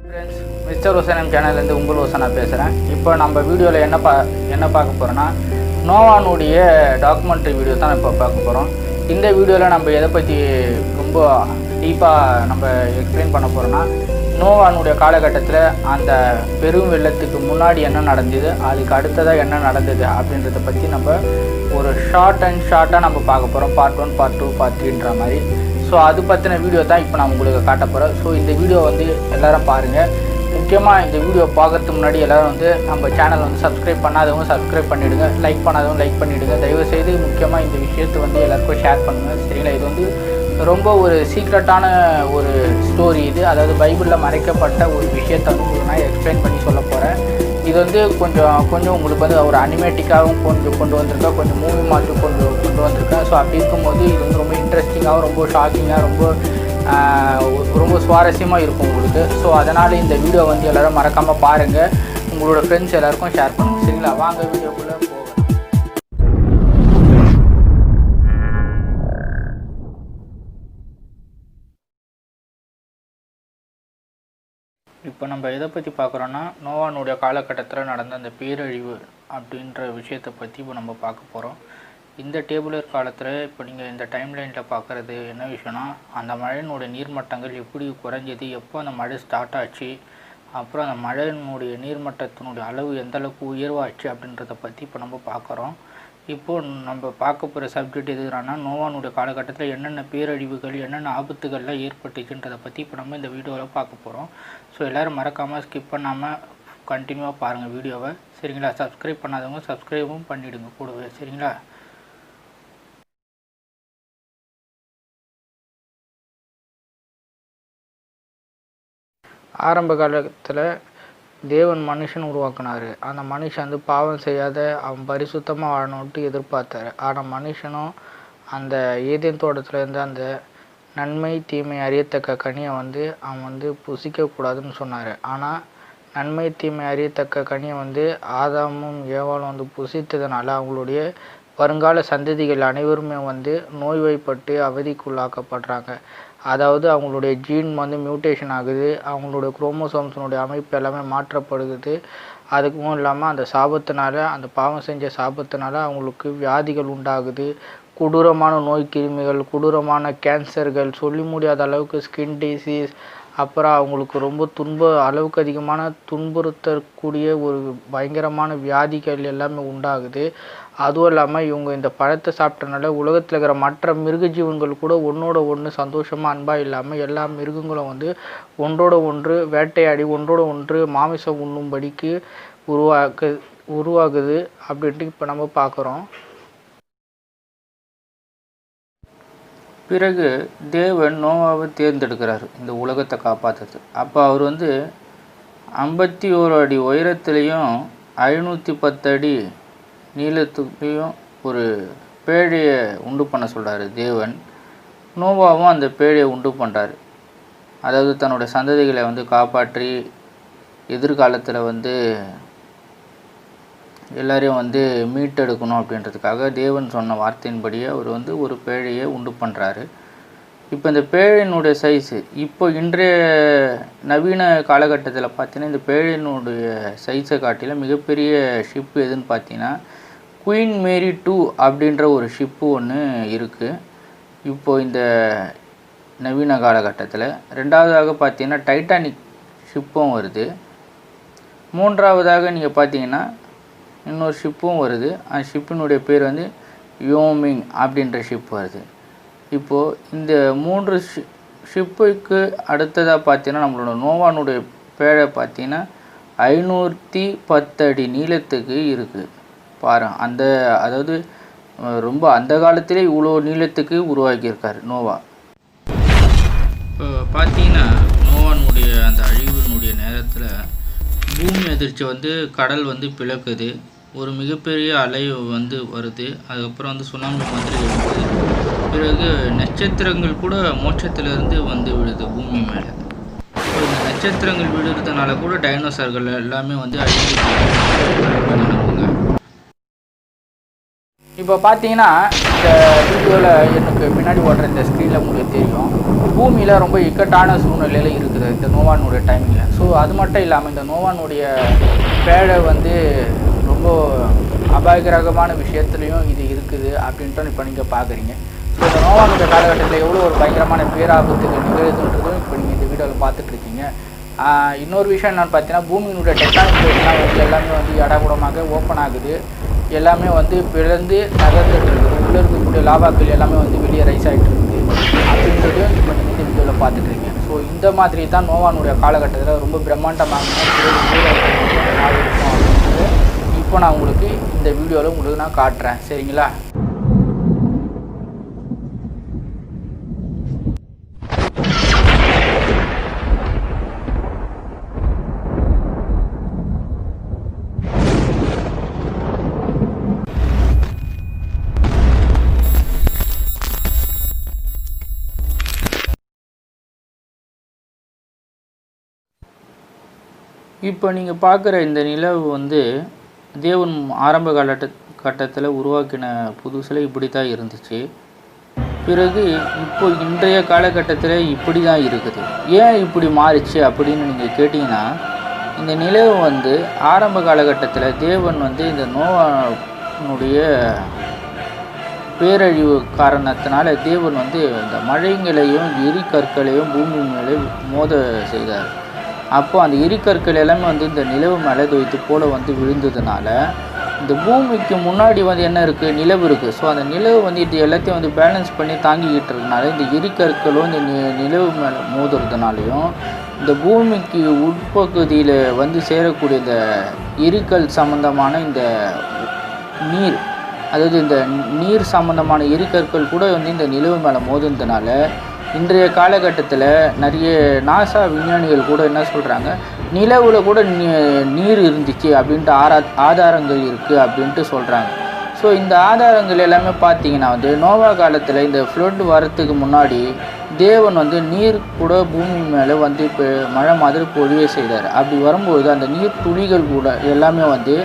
Friends, mister ஹோசன்னையம் சேனல்லேருந்து உங்கள் ஹோசன்னா பேசுகிறேன். இப்போ நம்ம வீடியோவில் என்ன பார்க்க போகிறோன்னா, நோவானுடைய டாக்குமெண்ட்ரி வீடியோ தான் இப்போ பார்க்க போகிறோம். இந்த வீடியோவில் நம்ம எதை பற்றி ரொம்ப டீப்பாக நம்ம எக்ஸ்பிளைன் பண்ண போகிறோன்னா, நோவானுடைய காலகட்டத்தில் அந்த பெரும் வெள்ளத்துக்கு முன்னாடி என்ன நடந்தது, அதுக்கு அடுத்ததாக என்ன நடந்தது அப்படின்றத பற்றி நம்ம ஒரு ஷார்ட்டாக நம்ம பார்க்க போகிறோம். பார்ட் 1, பார்ட் 2, பார்ட் 3ன்ற மாதிரி. ஸோ அது பற்றின வீடியோ தான் இப்போ நான் உங்களுக்கு காட்ட போகிறேன். ஸோ இந்த வீடியோ வந்து எல்லோரும் பாருங்கள். முக்கியமாக இந்த வீடியோ பார்க்கறதுக்கு முன்னாடி எல்லோரும் வந்து நம்ம சேனல் வந்து சப்ஸ்கிரைப் பண்ணாதவங்க சப்ஸ்கிரைப் பண்ணிவிடுங்க, லைக் பண்ணாதவங்க லைக் பண்ணிவிடுங்க. தயவுசெய்து முக்கியமாக இந்த விஷயத்தை வந்து எல்லாருக்கும் ஷேர் பண்ணுங்கள், சரிங்களா? இது வந்து ரொம்ப ஒரு சீக்ரெட்டான ஒரு ஸ்டோரி இது. அதாவது பைபிளில் மறைக்கப்பட்ட ஒரு விஷயத்தை வந்து உங்களுக்கு நான் எக்ஸ்பிளைன் பண்ணி சொல்ல போகிறேன். இது வந்து கொஞ்சம் உங்களுக்கு வந்து ஒரு அனிமேட்டிக்காகவும் கொண்டு வந்திருக்கேன், கொஞ்சம் மூவி மாதிரி கொண்டு வந்திருக்கேன். ஸோ அப்படி இருக்கும்போது இது வந்து ரொம்ப இன்ட்ரெஸ்டிங்காகவும் ரொம்ப ஷாக்கிங்காக ரொம்ப சுவாரஸ்யமாக இருக்கும் உங்களுக்கு. ஸோ அதனால் இந்த வீடியோ வந்து எல்லோரும் மறக்காமல் பாருங்கள், உங்களோட ஃப்ரெண்ட்ஸ் எல்லாேருக்கும் ஷேர் பண்ணுங்கள், சரிங்களா? வாங்க வீடியோக்குள்ளே போகலாம். இப்போ நம்ம எதை பற்றி பார்க்குறோன்னா, நோவானுடைய காலகட்டத்தில் நடந்த அந்த பேரழிவு அப்படின்ற விஷயத்தை பற்றி இப்போ நம்ம பார்க்க போகிறோம். இந்த டேபுலர் காலத்தில் இப்போ நீங்கள் இந்த டைம்லைனில் பார்க்குறது என்ன விஷயம்னா, அந்த மழையினுடைய நீர்மட்டங்கள் எப்படி குறைஞ்சது, எப்போ அந்த மழை ஸ்டார்ட் ஆச்சு, அப்புறம் அந்த மழையினுடைய நீர்மட்டத்தினுடைய அளவு எந்த அளவுக்கு உயர்வாச்சு அப்படின்றத பற்றி இப்போ நம்ம பார்க்குறோம். இப்போது நம்ம பார்க்க போகிற சப்ஜெக்ட் எதுனா, நோவானுடைய காலகட்டத்தில் என்னென்ன பேரழிவுகள் என்னென்ன ஆபத்துகள்லாம் ஏற்பட்டுச்சுன்றதை பற்றி இப்போ நம்ம இந்த வீடியோவில் பார்க்க போகிறோம். ஸோ எல்லோரும் மறக்காமல் ஸ்கிப் பண்ணாமல் கண்டினியூவாக பாருங்கள் வீடியோவை, சரிங்களா? சப்ஸ்கிரைப் பண்ணாதவங்க சப்ஸ்கிரைபும் பண்ணிவிடுங்க கூடவே, சரிங்களா? ஆரம்ப காலத்தில் தேவன் மனுஷன் உருவாக்குனார். அந்த மனுஷன் வந்து பாவம் செய்யாத அவன் பரிசுத்தமாக வாழணுன்ட்டு எதிர்பார்த்தார். ஆனால் மனுஷனும் அந்த ஏதேன் தோட்டத்தில் இருந்து அந்த நன்மை தீமை அறியத்தக்க கனியை வந்து அவன் வந்து புசிக்கக்கூடாதுன்னு சொன்னார். ஆனால் நன்மை தீமை அறியத்தக்க கனியை வந்து ஆதாமும் ஏவாளும் வந்து புசித்ததுனால அவங்களுடைய வருங்கால சந்ததிகள் அனைவருமே வந்து நோய்வாய்ப்பட்டு அவதிக்குள்ளாக்கப்படுறாங்க. அதாவது அவங்களுடைய ஜீன் வந்து மியூட்டேஷன் ஆகுது, அவங்களுடைய குரோமோசோம்ஸினுடைய அமைப்பு எல்லாமே மாற்றப்படுது. அதுக்கும் இல்லாமல் அந்த சாபத்தினால, அந்த பாவம் செஞ்ச சாபத்தினால அவங்களுக்கு வியாதிகள் உண்டாகுது, கொடூரமான நோய் கிருமிகள், கொடூரமான கேன்சர்கள், சொல்லி முடியாத அளவுக்கு ஸ்கின் டிசீஸ், அப்புறம் அவங்களுக்கு ரொம்ப அளவுக்கு அதிகமான துன்புறுத்தக்கூடிய ஒரு பயங்கரமான வியாதிகள் எல்லாமே உண்டாகுது. அதுவும் இல்லாமல் இவங்க இந்த பழத்தை சாப்பிட்டனால உலகத்தில் இருக்கிற மற்ற மிருக ஜீவன்கள் கூட ஒன்றோட ஒன்று சந்தோஷமாக அன்பாக இல்லாமல் எல்லா மிருகங்களும் வந்து ஒன்றோட ஒன்று வேட்டையாடி ஒன்றோட ஒன்று மாமிசம் உண்ணும்படிக்கு உருவாகுது அப்படின்ட்டு இப்போ நம்ம பார்க்குறோம். பிறகு தேவன் நோவாவை தேர்ந்தெடுக்கிறார் இந்த உலகத்தை காப்பாற்றுறது. அப்போ அவர் வந்து 51 அடி உயரத்துலேயும் 510 அடி நீளத்துலேயும் ஒரு பேழையை உண்டு பண்ண சொல்கிறார் தேவன். நோவாவும் அந்த பேழையை உண்டு பண்ணுறாரு. அதாவது தன்னுடைய சந்ததிகளை வந்து காப்பாற்றி எதிர்காலத்தில் வந்து எல்லாரையும் வந்து மீட்டெடுக்கணும் அப்படின்றதுக்காக தேவன் சொன்ன வார்த்தையின்படியே அவர் வந்து ஒரு பேழையை உண்டு பண்ணுறாரு. இப்போ இந்த பேழையினுடைய சைஸு இப்போ இன்றைய நவீன காலகட்டத்தில் பார்த்தீங்கன்னா இந்த பேழையினுடைய சைஸை காட்டிலும் மிகப்பெரிய ஷிப்பு எதுன்னு பார்த்தீங்கன்னா குயின் மேரி 2 அப்படின்ற ஒரு ஷிப்பு ஒன்று இருக்குது இப்போது இந்த நவீன காலகட்டத்தில். ரெண்டாவதாக பார்த்தீங்கன்னா டைட்டானிக் ஷிப்பும் வருது. மூன்றாவதாக நீங்கள் பார்த்தீங்கன்னா இன்னொரு ஷிப்பும் வருது. அந்த ஷிப்பினுடைய பேர் வந்து யோமிங் அப்படின்ற ஷிப் வருது. இப்போது இந்த 3 ஷிப்புக்கு அடுத்ததாக பார்த்தீங்கன்னா நம்மளோட நோவானுடைய பேழை பார்த்தீங்கன்னா 510 அடி நீளத்துக்கு இருக்குது. பாருங்கள், அதாவது ரொம்ப அந்த காலத்திலே இவ்வளோ நீளத்துக்கு உருவாக்கியிருக்காரு நோவா. இப்போ பார்த்தீங்கன்னா நோவானுடைய அந்த அழிவினுடைய நேரத்தில் பூமி அதிர்ச்சி வந்து கடல் வந்து பிளக்குது, ஒரு மிகப்பெரிய அலை வந்து வருது, அதுக்கப்புறம் வந்து சுனாமி மாதிரி வருது. பிறகு நட்சத்திரங்கள் கூட மோட்சத்திலிருந்து வந்து விழுது பூமி மேலே. இந்த நட்சத்திரங்கள் விழுறதுனால கூட டைனோசர்கள் எல்லாமே வந்து அழிஞ்சு. இப்போ பார்த்தீங்கன்னா இந்த வீடியோவில் எனக்கு பின்னாடி ஓடுற இந்த ஸ்க்ரீனில் உங்களுக்கு தெரியும், பூமியில் ரொம்ப இக்கட்டான சூழ்நிலையில் இருக்குது இந்த நோவானுடைய டைமிங்கில். ஸோ அது மட்டும் இல்லாமல் இந்த நோவானுடைய பேழை வந்து ரொம்ப அபாயகரமான விஷயத்துலையும் இது இருக்குது அப்படின்ட்டு இப்போ நீங்கள் பார்க்குறீங்க. ஸோ இந்த நோவானுடைய காலகட்டத்தில் எவ்வளோ ஒரு பயங்கரமான பேராபத்துகள் நிகழ்துன்றதும் இப்போ நீங்கள் இந்த வீடியோவில் பார்த்துட்ருக்கீங்க. இன்னொரு விஷயம் என்னென்னு பார்த்தீங்கன்னா, பூமியினுடைய டெக்னாலஜிலாம் வந்து எல்லாமே வந்து இடக்கூடமாக ஓப்பன் ஆகுது, எல்லாமே வந்து பிறந்து நகர்ந்துட்டு இருக்குது, உள்ளே இருக்கக்கூடிய லாபாக்கள் எல்லாமே வந்து வெளியே ரைஸ் ஆகிட்டு இருக்குது அப்படின்றதையும் இப்போ நீங்கள் இந்த வீடியோவில் பார்த்துட்ருக்கீங்க. ஸோ இந்த மாதிரி தான் நோவானுடைய காலகட்டத்தில் ரொம்ப பிரம்மாண்டமாக நாள் இருக்கும் அப்படின்றது இப்போ நான் உங்களுக்கு இந்த வீடியோவில் உங்களுக்கு நான் காட்டுறேன். சரிங்களா? இப்போ நீங்கள் பார்க்குற இந்த நிலவு வந்து தேவன் ஆரம்ப கட்டத்தில் உருவாக்கின புதுசில் இப்படி தான் இருந்துச்சு. பிறகு இப்போ இன்றைய காலகட்டத்தில் இப்படி தான் இருக்குது. ஏன் இப்படி மாறிச்சு அப்படின்னு நீங்கள் கேட்டிங்கன்னா, இந்த நிலவு வந்து ஆரம்ப காலகட்டத்தில் தேவன் வந்து இந்த நோவானுடைய பேரழிவு காரணத்தினால தேவன் வந்து இந்த மழைங்களையும் எரிக்கற்களையும் பூமி மேலே மோத செய்தார். அப்போ அந்த எரிக்கற்கள் எல்லாமே வந்து இந்த நிலவு மேலே தொய்த்து போல் வந்து விழுந்ததுனால இந்த பூமிக்கு முன்னாடி வந்து என்ன இருக்குது, நிலவு இருக்குது. ஸோ அந்த நிலவு வந்து இது எல்லாத்தையும் வந்து பேலன்ஸ் பண்ணி தாங்கிக்கிட்டு இருக்கனால இந்த எரிக்கற்களும் இந்த நிலவு மேலே மோதுறதுனாலையும் இந்த பூமிக்கு உட்பகுதியில் வந்து சேரக்கூடிய இந்த எரிக்கல் சம்மந்தமான இந்த நீர், அதாவது இந்த நீர் சம்மந்தமான எரிக்கற்கள் கூட வந்து இந்த நிலவு மேலே மோதுனதுனால இன்றைய காலகட்டத்தில் நிறைய நாசா விஞ்ஞானிகள் கூட என்ன சொல்கிறாங்க, நிலவில் கூட நீர் இருந்துச்சு அப்படின்ட்டு ஆதாரங்கள் இருக்குது அப்படின்ட்டு சொல்கிறாங்க. ஸோ இந்த ஆதாரங்கள் எல்லாமே பார்த்தீங்கன்னா வந்து நோவா காலத்தில் இந்த ஃப்ளட் வரத்துக்கு முன்னாடி தேவன் வந்து நீர் கூட பூமி மேலே வந்து இப்போ மழை மாதிரி பொழிய செய்தார். அப்படி வரும்போது அந்த நீர் துளிகள் கூட எல்லாமே வந்து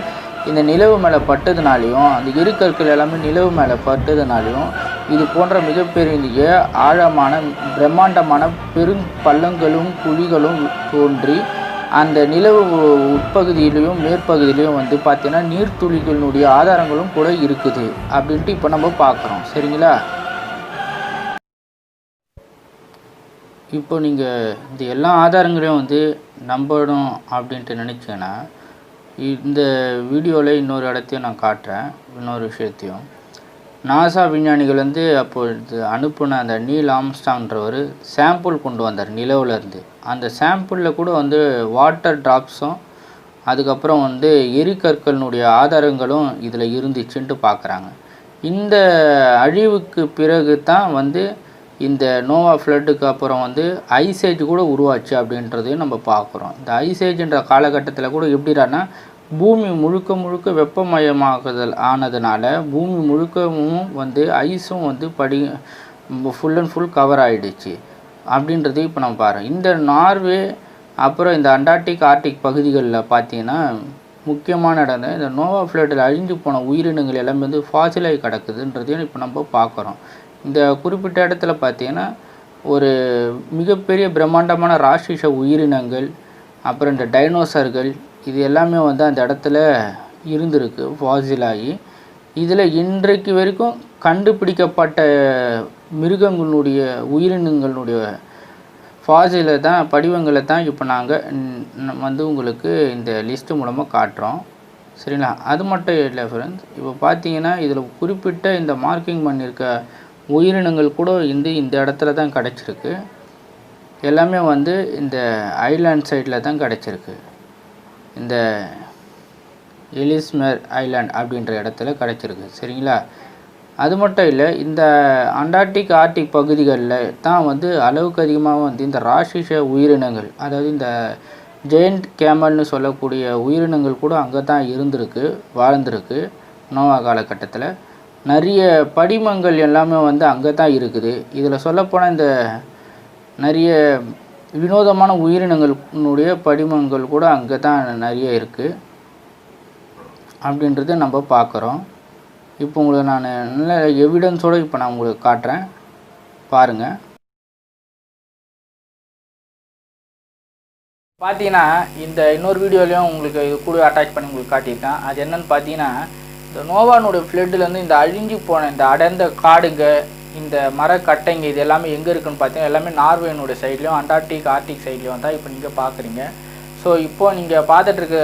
இந்த நிலவு மேலே பட்டதுனாலையும் அந்த எரிக்கற்கள் எல்லாமே நிலவு மேலே பட்டதுனாலையும் இது போன்ற மிகப்பெரிய ஆழமான பிரம்மாண்டமான பெரும் பள்ளங்களும் குழிகளும் தோன்றி அந்த நிலவு உட்பகுதியிலையும் மேற்பகுதியிலையும் வந்து பார்த்தீங்கன்னா நீர்த்துளிகளினுடைய ஆதாரங்களும் கூட இருக்குது அப்படின்ட்டு இப்போ நம்ம பார்க்குறோம். சரிங்களா? இப்போ நீங்கள் இந்த எல்லா ஆதாரங்களையும் வந்து நம்பணும் அப்படின்ட்டு நினச்சிங்கன்னா இந்த வீடியோவில் இன்னொரு இடத்தையும் நான் காட்டுறேன். இன்னொரு விஷயத்தையும் நாசா விஞ்ஞானிகள் வந்து அப்போது அனுப்புன அந்த நீல் ஆம்ஸ்ட்ராங்ன்றவர் சாம்பிள் கொண்டு வந்தார் நிலவுலேருந்து. அந்த சாம்பிளில் கூட வந்து வாட்டர் ட்ராப்ஸும் அதுக்கப்புறம் வந்து எரிக்கற்களினுடைய ஆதாரங்களும் இதில் இருந்துச்சுன்ட்டு பார்க்குறாங்க. இந்த அழிவுக்கு பிறகு தான் வந்து இந்த நோவா ஃப்ளட்டுக்கு அப்புறம் வந்து ஐசேஜ் கூட உருவாச்சு அப்படின்றதையும் நம்ம பார்க்குறோம். இந்த ஐசேஜ்ன்ற காலகட்டத்தில் கூட எப்படின்னா, பூமி முழுக்க வெப்பமயமாகுதல் ஆனதுனால பூமி முழுக்கவும் வந்து ஐஸும் வந்து ஃபுல் அண்ட் ஃபுல் கவர் ஆகிடுச்சு அப்படின்றதையும் இப்போ நம்ம பாருங்கள். இந்த நார்வே அப்புறம் இந்த அண்டார்டிக் ஆர்டிக் பகுதிகளில் பார்த்தீங்கன்னா முக்கியமான இடம் இந்த நோவா ஃப்ளட்டில் அழிஞ்சு போன உயிரினங்கள் எல்லாமே வந்து ஃபாசிலாகி கிடக்குதுன்றதையும் இப்போ நம்ம பார்க்குறோம். இந்த குறிப்பிட்ட இடத்துல பார்த்தீங்கன்னா ஒரு மிகப்பெரிய பிரம்மாண்டமான ராட்சச உயிரினங்கள் அப்புறம் இந்த டைனோசர்கள் இது எல்லாமே வந்து அந்த இடத்துல இருந்திருக்கு ஃபாசிலாகி. இதில் இன்றைக்கு வரைக்கும் கண்டுபிடிக்கப்பட்ட மிருகங்களுடைய உயிரினங்களுடைய ஃபாசிலை தான் படிவங்களை தான் இப்போ நாங்கள் வந்து உங்களுக்கு இந்த லிஸ்ட்டு மூலமாக காட்டுறோம். சரிங்களா? அது மட்டும் இல்லை ஃப்ரெண்ட்ஸ், இப்போ பார்த்தீங்கன்னா இதில் குறிப்பிட்ட இந்த மார்க்கிங் பண்ணியிருக்க உயிரினங்கள் கூட இந்த இடத்துல தான் கிடச்சிருக்கு. எல்லாமே வந்து இந்த ஐலாண்ட் சைடில் தான் கிடச்சிருக்கு. இந்த எலிஸ்மேர் ஐலாண்ட் அப்படின்ற இடத்துல கிடச்சிருக்கு. சரிங்களா? அது மட்டும் இல்லை, இந்த அண்டார்டிக் ஆர்டிக் பகுதிகளில் தான் வந்து அளவுக்கு அதிகமாக வந்து இந்த ராட்சச உயிரினங்கள், அதாவது இந்த ஜெயண்ட் கேமல்னு சொல்லக்கூடிய உயிரினங்கள் கூட அங்கே தான் இருந்திருக்கு, வாழ்ந்திருக்கு. நோவா காலகட்டத்தில் நிறைய படிமங்கள் எல்லாமே வந்து அங்கே தான் இருக்குது. இதில் சொல்லப்போனால் இந்த நிறைய வினோதமான உயிரினங்களுடைய படிமங்கள் கூட அங்கே தான் நிறைய இருக்குது அப்படின்றத நம்ம பார்க்குறோம். இப்போ உங்களுக்கு நான் நல்ல எவிடன்ஸோடு இப்போ நான் உங்களுக்கு காட்டுறேன் பாருங்கள். பார்த்தீங்கன்னா இந்த இன்னொரு வீடியோலையும் உங்களுக்கு இது கூட அட்டாச் பண்ணி உங்களுக்கு காட்டியிருக்கேன். அது என்னென்னு பார்த்தீங்கன்னா, இந்த நோவானுடைய ஃப்ளட்லேருந்து இந்த அழிஞ்சு போன இந்த அடர்ந்த காடுங்க, இந்த மரக்கட்டைங்க இது எல்லாமே எங்கே இருக்குதுன்னு பார்த்தீங்கன்னா எல்லாமே நார்வேனுடைய சைட்லேயும் ஆர்டிக் சைட்லேயும் தான் இப்போ நீங்கள் பார்க்குறீங்க. ஸோ இப்போது நீங்கள் பார்த்துட்டு இருக்க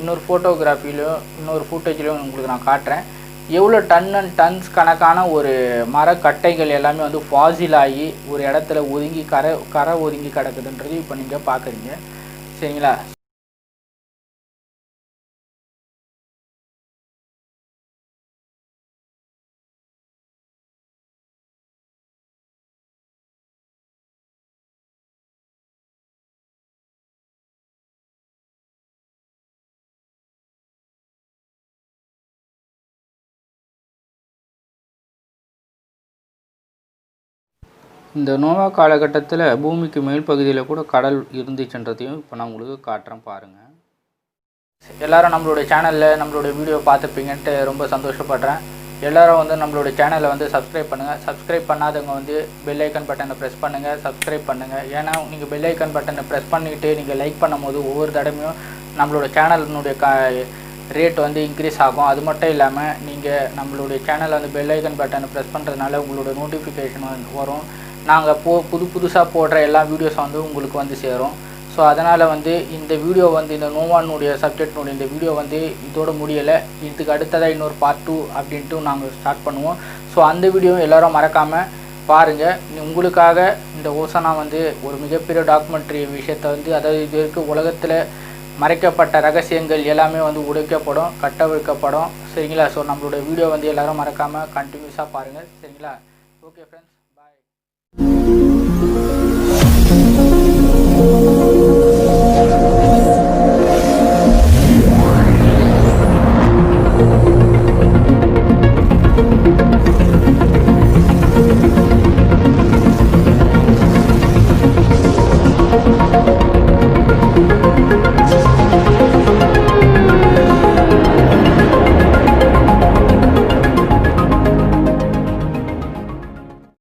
இன்னொரு ஃபோட்டோகிராஃபிலையும் இன்னொரு ஃபுட்டேஜ்லையும் உங்களுக்கு நான் காட்டுறேன். எவ்வளோ டன் அண்ட் டன்ஸ் கணக்கான ஒரு மரக்கட்டைகள் எல்லாமே வந்து ஃபாசில் ஆகி ஒரு இடத்துல ஒதுங்கி கரை ஒதுங்கி கிடக்குதுன்றது இப்போ நீங்கள் பார்க்குறீங்க. சரிங்களா? இந்த நோவா காலகட்டத்தில் பூமிக்கு மேல் பகுதியில் கூட கடல் இருந்துச்சுன்றதையும் இப்போ நான் உங்களுக்கு காட்டுறேன் பாருங்கள். எல்லோரும் நம்மளுடைய சேனலில் நம்மளுடைய வீடியோ பார்த்துப்பீங்கன்ட்டு ரொம்ப சந்தோஷப்படுறேன். எல்லோரும் வந்து நம்மளுடைய சேனலை வந்து சப்ஸ்கிரைப் பண்ணுங்கள். சப்ஸ்கிரைப் பண்ணாதவங்க வந்து பெல் ஐக்கன் பட்டனை ப்ரெஸ் பண்ணுங்கள், சப்ஸ்கிரைப் பண்ணுங்கள். ஏன்னா நீங்கள் பெல் ஐக்கன் பட்டனை ப்ரெஸ் பண்ணிவிட்டு நீங்கள் லைக் பண்ணும்போது ஒவ்வொரு தடவையும் நம்மளோட சேனலினுடைய ரேட் வந்து இன்க்ரீஸ் ஆகும். அது மட்டும் இல்லாமல் நீங்கள் நம்மளுடைய சேனலில் வந்து பெல் ஐக்கன் பட்டனை ப்ரெஸ் பண்ணுறதுனால உங்களோட நோட்டிஃபிகேஷன் வரும். நாங்கள் புதுசாக போடுற எல்லா வீடியோஸும் வந்து உங்களுக்கு வந்து சேரும். ஸோ அதனால் வந்து இந்த வீடியோ வந்து இந்த நோவானுடைய சப்ஜெக்டினுடைய இந்த வீடியோ வந்து இதோடு முடியலை. இதுக்கு அடுத்ததாக இன்னொரு பார்ட் 2 அப்படின்ட்டு நாங்கள் ஸ்டார்ட் பண்ணுவோம். ஸோ அந்த வீடியோ எல்லோரும் மறக்காமல் பாருங்கள். உங்களுக்காக இந்த ஹோசன்னா வந்து ஒரு மிகப்பெரிய டாக்குமெண்ட்ரி விஷயத்தை வந்து, அதாவது இது வரைக்கும் உலகத்தில் மறைக்கப்பட்ட ரகசியங்கள் எல்லாமே வந்து உடைக்கப்படும், கட்டவிழ்க்கப்படும். சரிங்களா? ஸோ நம்மளுடைய வீடியோ வந்து எல்லோரும் மறக்காமல் கண்டினியூஸாக பாருங்கள். சரிங்களா? ஓகே ஃப்ரெண்ட்ஸ், பாய்.